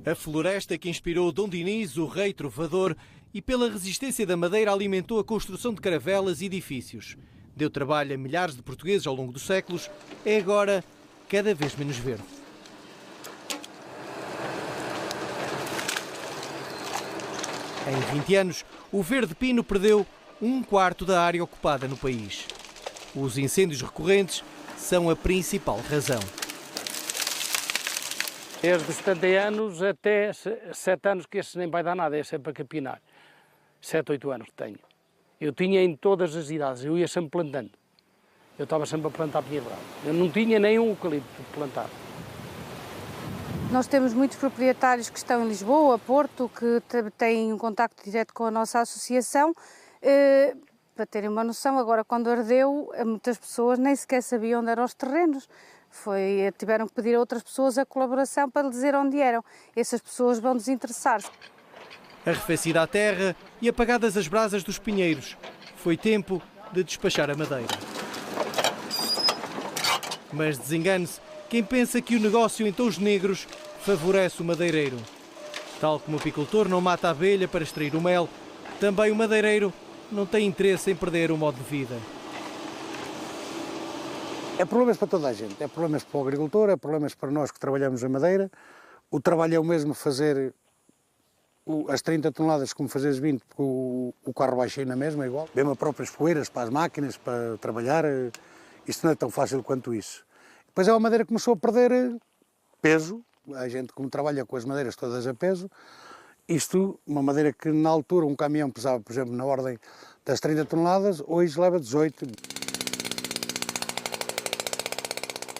A floresta que inspirou Dom Dinis, o rei trovador, e pela resistência da madeira alimentou a construção de caravelas e edifícios. Deu trabalho a milhares de portugueses ao longo dos séculos, é agora cada vez menos verde. Em 20 anos, o verde pino perdeu 1/4 da área ocupada no país. Os incêndios recorrentes são a principal razão. Desde 70 anos até 7 anos que este nem vai dar nada, é sempre a capinar. 7, 8 anos que tenho. Eu tinha em todas as idades, eu ia sempre plantando. Eu estava sempre a plantar pinheiro bravo. Eu não tinha nenhum eucalipto plantado. Nós temos muitos proprietários que estão em Lisboa, Porto, que têm um contacto direto com a nossa associação. Para terem uma noção, agora quando ardeu, muitas pessoas nem sequer sabiam onde eram os terrenos. Tiveram que pedir a outras pessoas a colaboração para lhe dizer onde eram. Essas pessoas vão desinteressar-se. Arrefecida a terra e apagadas as brasas dos pinheiros, foi tempo de despachar a madeira. Mas desengane-se quem pensa que o negócio em tons negros favorece o madeireiro. Tal como o apicultor não mata a abelha para extrair o mel, também o madeireiro não tem interesse em perder o modo de vida. É problemas para toda a gente, é problemas para o agricultor, é problemas para nós que trabalhamos a madeira. O trabalho é o mesmo fazer as 30 toneladas como fazer as 20, porque o carro vai cheio na mesma, é igual. Mesmo próprias poeiras para as máquinas, para trabalhar, isto não é tão fácil quanto isso. Depois é uma madeira que começou a perder peso, a gente como trabalha com as madeiras todas a peso, isto, uma madeira que na altura um caminhão pesava, por exemplo, na ordem das 30 toneladas, hoje leva 18.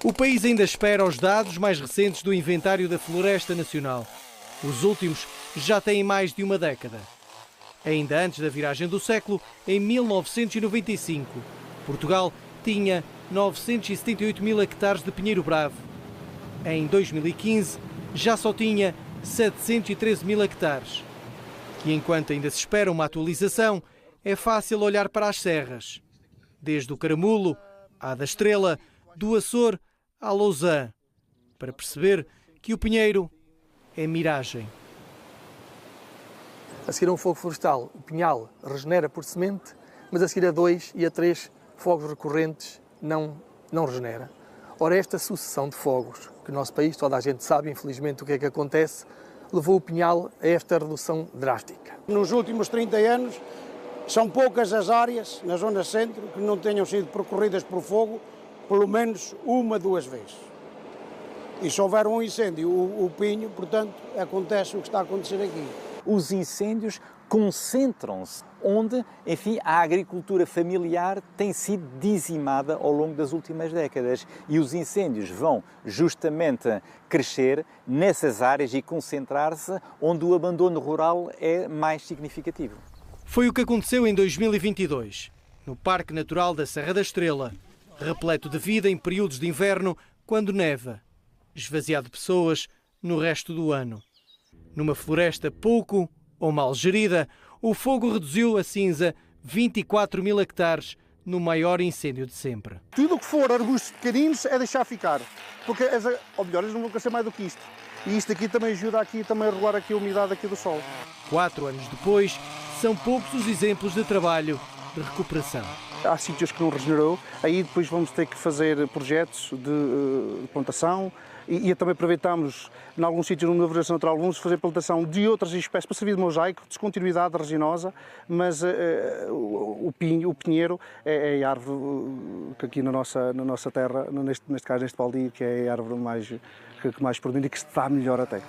O país ainda espera os dados mais recentes do inventário da Floresta Nacional. Os últimos já têm mais de uma década. Ainda antes da viragem do século, em 1995, Portugal tinha 978 mil hectares de pinheiro bravo. Em 2015, já só tinha 713 mil hectares. E enquanto ainda se espera uma atualização, é fácil olhar para as serras. Desde o Caramulo, à da Estrela, do Açor à Lousã, para perceber que o pinheiro é miragem. A seguir a um fogo florestal, o pinhal regenera por semente, mas a seguir a 2 e a 3 fogos recorrentes não regenera. Ora, esta sucessão de fogos, que no nosso país toda a gente sabe, infelizmente, o que é que acontece, levou o pinhal a esta redução drástica. Nos últimos 30 anos, são poucas as áreas na zona centro que não tenham sido percorridas por fogo pelo menos 1, 2 vezes. E se houver um incêndio, o pinho, portanto, acontece o que está a acontecer aqui. Os incêndios concentram-se onde, enfim, a agricultura familiar tem sido dizimada ao longo das últimas décadas e os incêndios vão justamente crescer nessas áreas e concentrar-se onde o abandono rural é mais significativo. Foi o que aconteceu em 2022, no Parque Natural da Serra da Estrela, repleto de vida em períodos de inverno, quando neva, esvaziado de pessoas no resto do ano. Numa floresta pouco ou mal gerida, o fogo reduziu a cinza 24 mil hectares no maior incêndio de sempre. Tudo o que for arbustos pequeninos é deixar ficar, porque, ou melhor, eles não vão crescer mais do que isto. E isto aqui também ajuda aqui, também a regular aqui a umidade aqui do solo. 4 anos depois, são poucos os exemplos de trabalho de recuperação. Há sítios que não regenerou, aí depois vamos ter que fazer projetos de plantação e também aproveitamos, em alguns sítios onde a vegetação natural, vamos fazer plantação de outras espécies para servir de mosaico, descontinuidade resinosa, mas o pinheiro é a árvore que aqui na nossa terra, neste caso neste baldio, que é a árvore que mais produz e que está melhor até.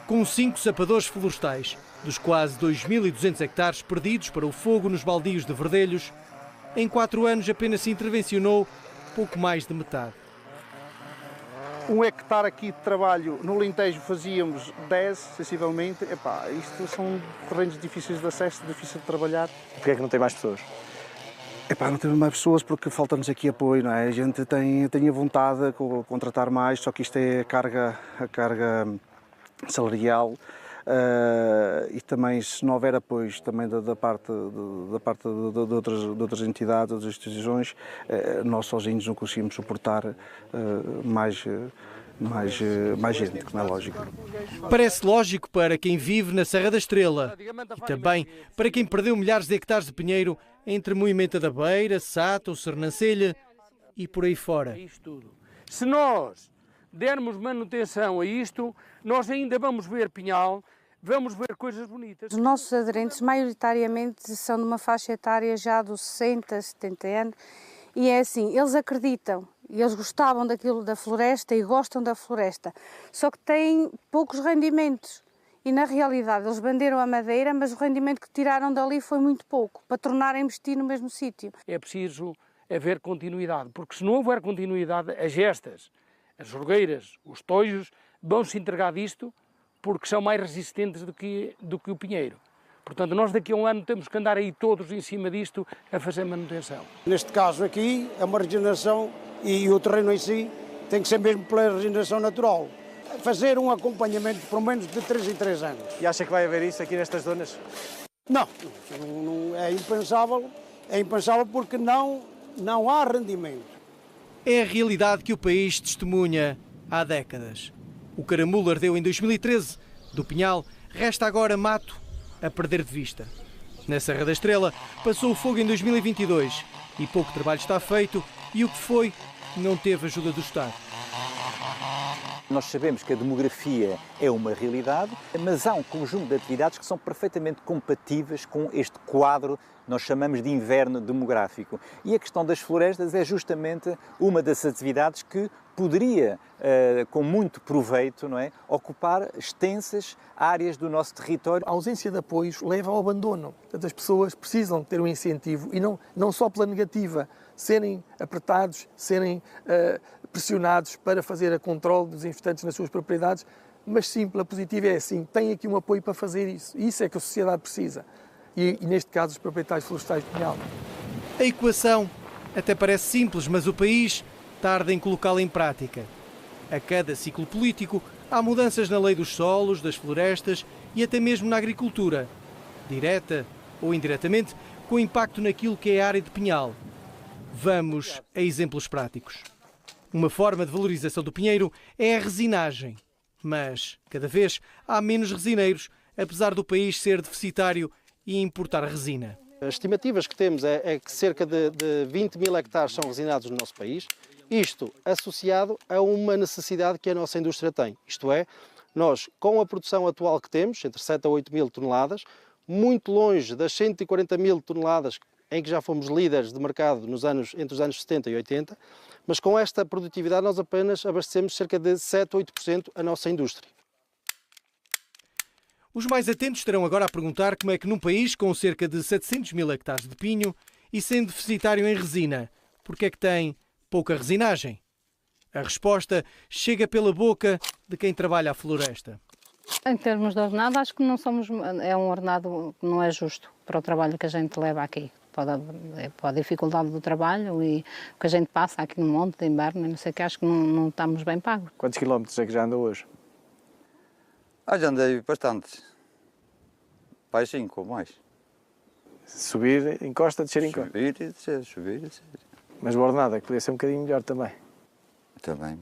Com 5 sapadores florestais, dos quase 2.200 hectares perdidos para o fogo nos baldios de Verdelhos, em 4 anos apenas se intervencionou pouco mais de metade. 1 hectare aqui de trabalho, no Alentejo fazíamos 10, sensivelmente. Isto são terrenos difíceis de acesso, difíceis de trabalhar. Porquê é que não tem mais pessoas? Não temos mais pessoas porque falta-nos aqui apoio, não é? A gente tem a vontade de contratar mais, só que isto é a carga salarial. E também, se não houver apoios também da parte de outras entidades, outras instituições, nós sozinhos não conseguimos suportar mais mais gente, como é lógico. Parece lógico para quem vive na Serra da Estrela e também para quem perdeu milhares de hectares de pinheiro entre Moimenta da Beira, Sata ou Sernancelha e por aí fora. Se nós dermos manutenção a isto, nós ainda vamos ver pinhal, vamos ver coisas bonitas. Os nossos aderentes, maioritariamente, são de uma faixa etária já dos 60, 70 anos, e é assim, eles acreditam, e eles gostavam daquilo da floresta e gostam da floresta, só que têm poucos rendimentos. E, na realidade, eles venderam a madeira, mas o rendimento que tiraram dali foi muito pouco, para tornar a investir no mesmo sítio. É preciso haver continuidade, porque se não houver continuidade, as gestas, as jorgueiras, os tojos, vão se entregar disto, porque são mais resistentes do que o pinheiro. Portanto, nós daqui a um ano temos que andar aí todos em cima disto a fazer manutenção. Neste caso aqui é uma regeneração e o terreno em si tem que ser mesmo pela regeneração natural. Fazer um acompanhamento por menos de 3 em 3 anos. E acha que vai haver isso aqui nestas zonas? Não, é impensável porque não há rendimento. É a realidade que o país testemunha há décadas. O caramulo ardeu em 2013. Do pinhal resta agora mato a perder de vista. Na Serra da Estrela passou o fogo em 2022 e pouco trabalho está feito e o que foi não teve ajuda do Estado. Nós sabemos que a demografia é uma realidade, mas há um conjunto de atividades que são perfeitamente compatíveis com este quadro que nós chamamos de inverno demográfico. E a questão das florestas é justamente uma das atividades que poderia, com muito proveito, não é, ocupar extensas áreas do nosso território. A ausência de apoios leva ao abandono. Portanto, as pessoas precisam ter um incentivo e não só pela negativa, serem apertados, serem pressionados para fazer a controle dos infestantes nas suas propriedades, mas sim pela positiva é assim, tem aqui um apoio para fazer isso. E isso é que a sociedade precisa. E neste caso os proprietários florestais de Pinhal. A equação até parece simples, mas o país tarda em colocá-la em prática. A cada ciclo político há mudanças na lei dos solos, das florestas e até mesmo na agricultura, direta ou indiretamente, com impacto naquilo que é a área de pinhal. Vamos a exemplos práticos. Uma forma de valorização do pinheiro é a resinagem, mas cada vez há menos resineiros, apesar do país ser deficitário e importar resina. As estimativas que temos é que cerca de 20 mil hectares são resinados no nosso país, isto associado a uma necessidade que a nossa indústria tem. Isto é, nós, com a produção atual que temos, entre 7 a 8 mil toneladas, muito longe das 140 mil toneladas em que já fomos líderes de mercado entre os anos 70 e 80, mas com esta produtividade nós apenas abastecemos cerca de 7 a 8% a nossa indústria. Os mais atentos estarão agora a perguntar como é que num país com cerca de 700 mil hectares de pinho e sendo deficitário em resina, porque é que tem pouca resinagem? A resposta chega pela boca de quem trabalha a floresta. Em termos de ordenado, acho que é um ordenado que não é justo para o trabalho que a gente leva aqui. Para a dificuldade do trabalho e o que a gente passa aqui no monte de inverno, não sei o que, acho que não estamos bem pagos. Quantos quilómetros é que já andou hoje? Já andei bastante. Vai 5 ou mais. Subir encosta, descer encosta. Subir e descer, subir e descer. Mas o ordenado é que podia ser um bocadinho melhor também. Também.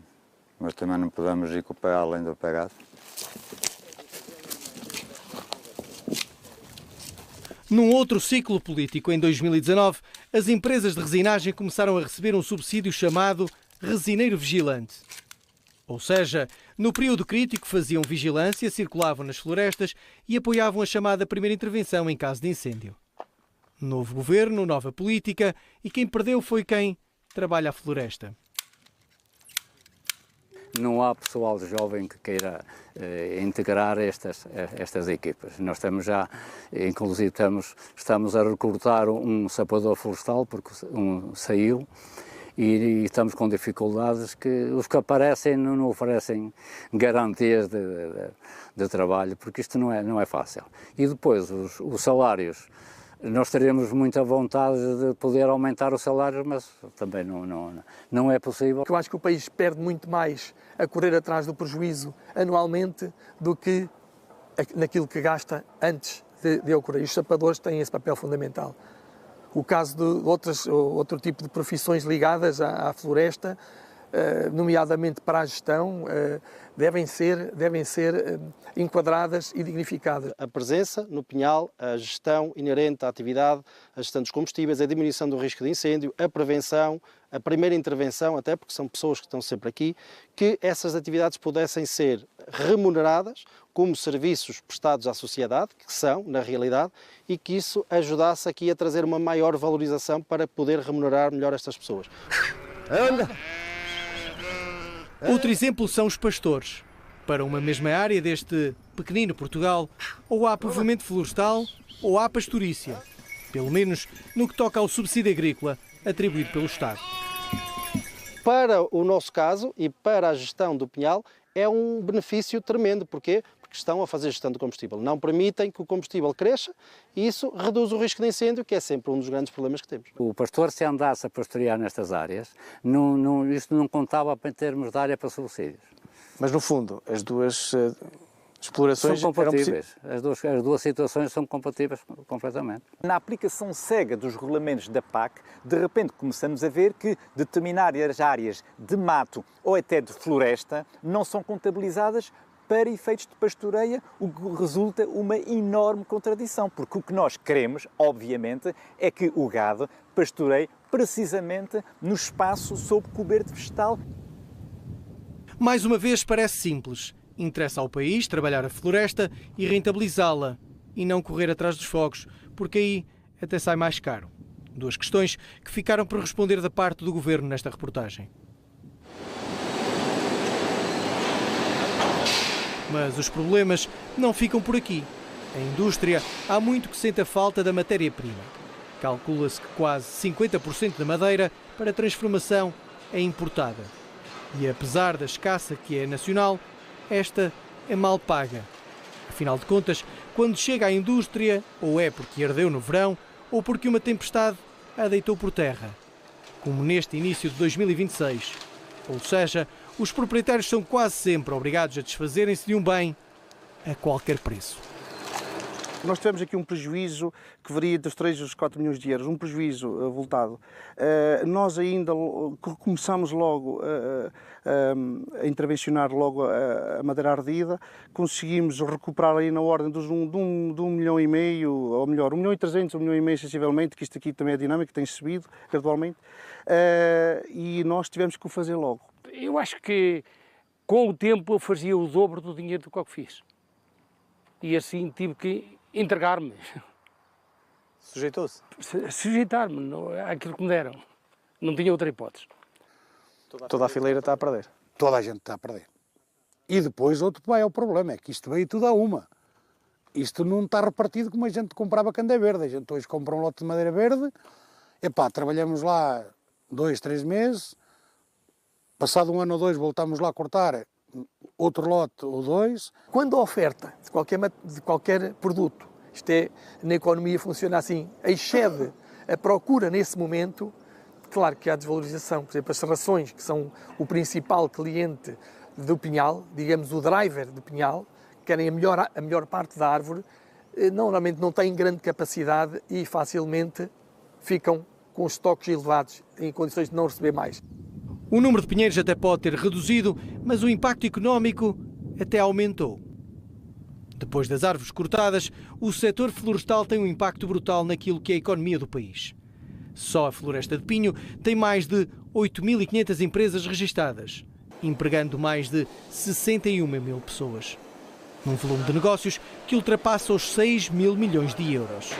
Mas também não podemos ir com o pé além do pegado. Num outro ciclo político, em 2019, as empresas de resinagem começaram a receber um subsídio chamado Resineiro Vigilante. Ou seja, no período crítico faziam vigilância, circulavam nas florestas e apoiavam a chamada primeira intervenção em caso de incêndio. Novo governo, nova política e quem perdeu foi quem trabalha a floresta. Não há pessoal jovem que queira integrar estas equipas. Nós estamos já, inclusive estamos a recrutar um sapador florestal, porque um saiu, e estamos com dificuldades que os que aparecem não oferecem garantias de trabalho, porque isto não é fácil. E depois, os salários. Nós teremos muita vontade de poder aumentar os salários, mas também não é possível. Eu acho que o país perde muito mais a correr atrás do prejuízo anualmente do que naquilo que gasta antes de ocorrer. E os sapadores têm esse papel fundamental. O caso de outro tipo de profissões ligadas à floresta, nomeadamente para a gestão, devem ser enquadradas e dignificadas. A presença no pinhal, a gestão inerente à atividade, a gestão dos combustíveis, a diminuição do risco de incêndio, a prevenção, a primeira intervenção, até porque são pessoas que estão sempre aqui, que essas atividades pudessem ser remuneradas como serviços prestados à sociedade, que são, na realidade, e que isso ajudasse aqui a trazer uma maior valorização para poder remunerar melhor estas pessoas. Outro exemplo são os pastores. Para uma mesma área deste pequenino Portugal, ou há povoamento florestal ou há pastorícia, pelo menos no que toca ao subsídio agrícola atribuído pelo Estado. Para o nosso caso e para a gestão do pinhal é um benefício tremendo. Porquê? Porque estão a fazer gestão do combustível. Não permitem que o combustível cresça e isso reduz o risco de incêndio, que é sempre um dos grandes problemas que temos. O pastor, se andasse a pastorear nestas áreas, isto não contava em termos de área para subsídios. Mas, no fundo, as duas explorações são compatíveis. As duas situações são compatíveis completamente. Na aplicação cega dos regulamentos da PAC, de repente começamos a ver que determinadas áreas de mato ou até de floresta não são contabilizadas para efeitos de pastoreio, o que resulta uma enorme contradição, porque o que nós queremos, obviamente, é que o gado pastoreie precisamente no espaço sob coberto vegetal. Mais uma vez, parece simples. Interessa ao país trabalhar a floresta e rentabilizá-la, e não correr atrás dos fogos, porque aí até sai mais caro. Duas questões que ficaram por responder da parte do Governo nesta reportagem. Mas os problemas não ficam por aqui. A indústria há muito que sente a falta da matéria-prima. Calcula-se que quase 50% da madeira para transformação é importada. E apesar da escassa que é nacional, esta é mal paga. Afinal de contas, quando chega à indústria, ou é porque ardeu no verão, ou porque uma tempestade a deitou por terra, como neste início de 2026. Ou seja, os proprietários são quase sempre obrigados a desfazerem-se de um bem a qualquer preço. Nós tivemos aqui um prejuízo que varia dos 3 aos 4 milhões de euros, um prejuízo avultado. Nós ainda começamos logo a intervencionar logo a madeira ardida, conseguimos recuperar aí na ordem de 1,5 milhão, ou melhor, 1,3 milhões, 1,5 milhão sensivelmente, que isto aqui também é dinâmico, tem subido gradualmente, e nós tivemos que o fazer logo. Eu acho que com o tempo eu fazia o dobro do dinheiro do que fiz. E assim tive que entregar-me. Sujeitou-se? Sujeitar-me àquilo que me deram. Não tinha outra hipótese. Toda a fileira está a perder. Toda a gente está a perder. E depois outro vai ao problema, é que isto veio tudo a uma. Isto não está repartido como a gente comprava candé verde. A gente hoje compra um lote de madeira verde, epá, trabalhamos lá 2, 3 meses, passado 1 ano ou 2 voltamos lá a cortar outro lote ou 2. Quando a oferta de qualquer produto, isto é, na economia funciona assim, excede a procura nesse momento, claro que há desvalorização. Por exemplo, as serrações, que são o principal cliente do pinhal, digamos o driver do pinhal, que querem a melhor parte da árvore, normalmente não têm grande capacidade e facilmente ficam com estoques elevados, em condições de não receber mais. O número de pinheiros até pode ter reduzido, mas o impacto económico até aumentou. Depois das árvores cortadas, o setor florestal tem um impacto brutal naquilo que é a economia do país. Só a Floresta de Pinho tem mais de 8.500 empresas registadas, empregando mais de 61 mil pessoas, num volume de negócios que ultrapassa os 6 mil milhões de euros.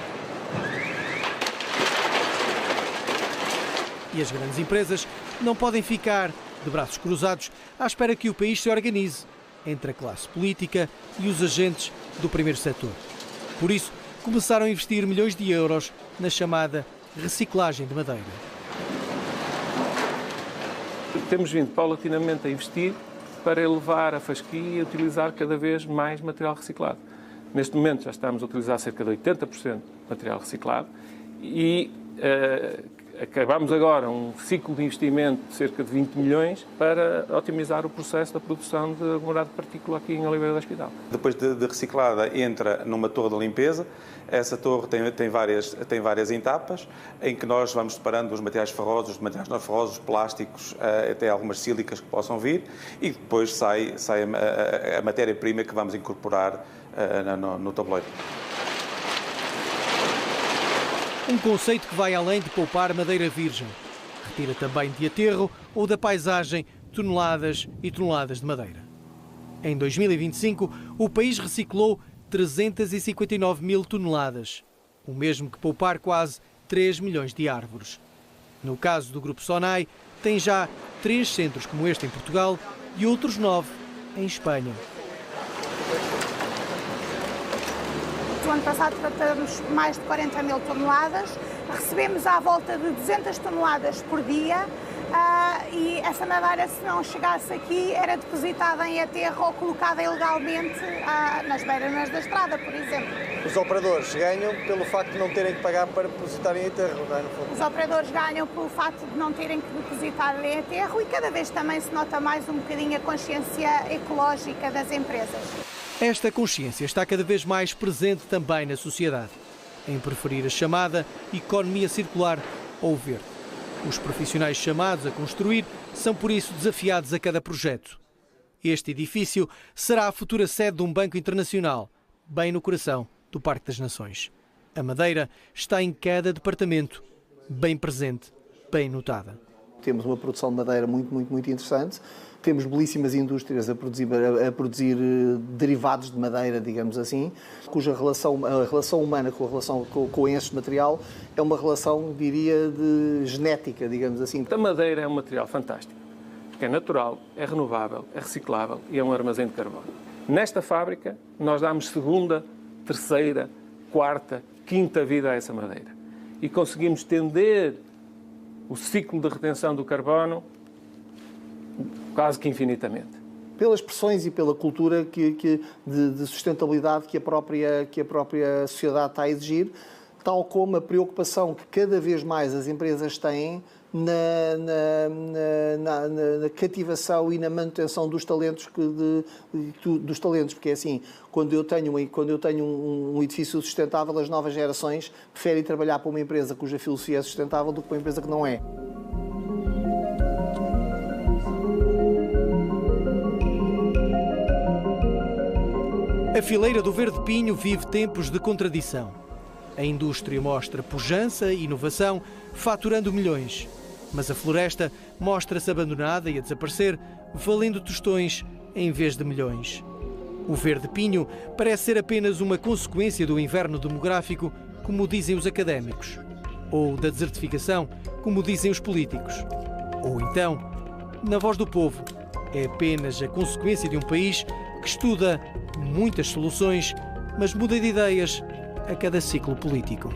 E as grandes empresas não podem ficar de braços cruzados à espera que o país se organize entre a classe política e os agentes do primeiro setor. Por isso, começaram a investir milhões de euros na chamada reciclagem de madeira. Temos vindo paulatinamente a investir para elevar a fasquia e utilizar cada vez mais material reciclado. Neste momento já estamos a utilizar cerca de 80% de material reciclado e acabamos agora um ciclo de investimento de cerca de 20 milhões para otimizar o processo da produção de aglomerado de partícula aqui em Oliveira do Hospital. Depois de reciclada, entra numa torre de limpeza. Essa torre tem várias etapas em que nós vamos separando os materiais ferrosos, os materiais não ferrosos, os plásticos, até algumas sílicas que possam vir, e depois sai a matéria-prima que vamos incorporar no tabuleiro. Um conceito que vai além de poupar madeira virgem. Retira também de aterro ou da paisagem toneladas e toneladas de madeira. Em 2025, o país reciclou 359 mil toneladas, o mesmo que poupar quase 3 milhões de árvores. No caso do Grupo Sonai, tem já 3 centros como este em Portugal e outros 9 em Espanha. No ano passado tratamos mais de 40 mil toneladas, recebemos à volta de 200 toneladas por dia e essa madeira, se não chegasse aqui, era depositada em aterro ou colocada ilegalmente nas beiras da estrada, por exemplo. Os operadores ganham pelo facto de não terem que pagar para depositar em aterro, não é, no fundo? Os operadores ganham pelo facto de não terem que depositar em aterro e cada vez também se nota mais um bocadinho a consciência ecológica das empresas. Esta consciência está cada vez mais presente também na sociedade, em preferir a chamada economia circular ou verde. Os profissionais chamados a construir são, por isso, desafiados a cada projeto. Este edifício será a futura sede de um banco internacional, bem no coração do Parque das Nações. A madeira está em cada departamento, bem presente, bem notada. Temos uma produção de madeira muito interessante. Temos belíssimas indústrias a produzir derivados de madeira, digamos assim, cuja a relação humana com este material é uma relação, diria, de genética, digamos assim. A madeira é um material fantástico, porque é natural, é renovável, é reciclável e é um armazém de carbono. Nesta fábrica, nós damos segunda, terceira, quarta, quinta vida a essa madeira e conseguimos estender o ciclo de retenção do carbono quase que infinitamente. Pelas pressões e pela cultura de sustentabilidade que a própria sociedade está a exigir, tal como a preocupação que cada vez mais as empresas têm na cativação e na manutenção dos talentos, porque é assim, quando eu tenho um edifício sustentável, as novas gerações preferem trabalhar para uma empresa cuja filosofia é sustentável do que para uma empresa que não é. A fileira do Verde Pinho vive tempos de contradição. A indústria mostra pujança e inovação, faturando milhões. Mas a floresta mostra-se abandonada e a desaparecer, valendo tostões em vez de milhões. O Verde Pinho parece ser apenas uma consequência do inverno demográfico, como dizem os académicos. Ou da desertificação, como dizem os políticos. Ou então, na voz do povo, é apenas a consequência de um país que estuda muitas soluções, mas muda de ideias a cada ciclo político.